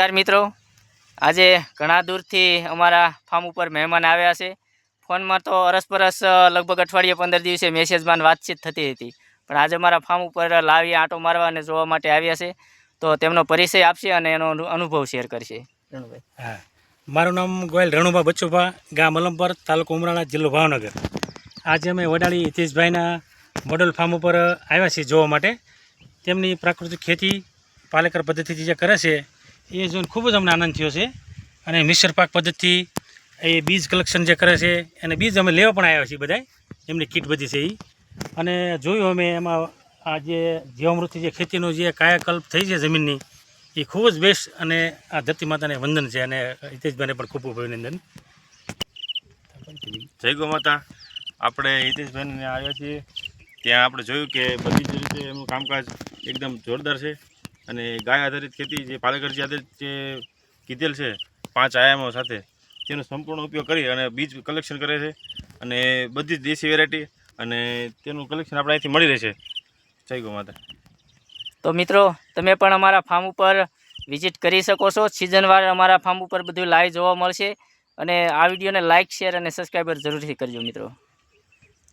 નમસ્કાર મિત્રો, આજે ઘણા દૂરથી અમારા ફાર્મ ઉપર મહેમાન આવ્યા છે। ફોનમાં તો અરસપરસ લગભગ અઠવાડિયે 15 દિવસે મેસેજમાં વાતચીત થતી હતી, પણ આજે અમારા ફાર્મ ઉપર લાવી આંટો મારવા અને જોવા માટે આવ્યા છે। તો તેમનો પરિચય આપશે અને એનો અનુભવ શેર કરશે। રણુભાઈ। હા, મારું નામ ગોયલ રણુભા બચ્ચુભા, ગામ અલમપર, તાલુકો ઉમરાળા, જિલ્લો ભાવનગર। આજે અમે વડાળી હિતેશભાઈના મોડલ ફાર્મ ઉપર આવ્યા છીએ જોવા માટે। તેમની પ્રાકૃતિક ખેતી પાલેકર પદ્ધતિથી જે કરે છે એ જોઈને ખૂબ જ અમને આનંદ થયો છે। અને મિશ્ર પાક પદ્ધતિ એ બીજ કલેક્શન જે કરે છે અને બીજ અમે લેવા પણ આવ્યા છીએ બધાય, એમની કીટ બધી છે એ। અને જોયું અમે એમાં આ જે જીવામૃતથી જે ખેતીનો જે કાયાકલ્પ થઈ છે જમીનની, એ ખૂબ જ બેસ્ટ। અને આ ધરતી માતાને વંદન છે અને હિતેશભાઈને પણ ખૂબ ખૂબ અભિનંદન। જય ગૌ માતા। આપણે હિતેશભાઈને આવ્યા છીએ, ત્યાં આપણે જોયું કે બધી જ રીતે એમનું કામકાજ એકદમ જોરદાર છે। અને ગાય આધારિત ખેતી જે પાલેકરજી આધારિત જે કીધેલ છે 5 આયામો સાથે, તેનો સંપૂર્ણ ઉપયોગ કરી અને બીજ કલેક્શન કરે છે અને બધી જ દેશી વેરાયટી અને તેનું કલેક્શન આપણે અહીંથી મળી રહેશે। જય ગૌ માતા। તો મિત્રો, તમે પણ અમારા ફાર્મ ઉપર વિઝિટ કરી શકો છો। સિઝનવાર અમારા ફાર્મ ઉપર બધું લાઈવ જોવા મળશે। અને આ વિડીયોને લાઇક, શેર અને સબસ્ક્રાઈબર જરૂરથી કરજો મિત્રો।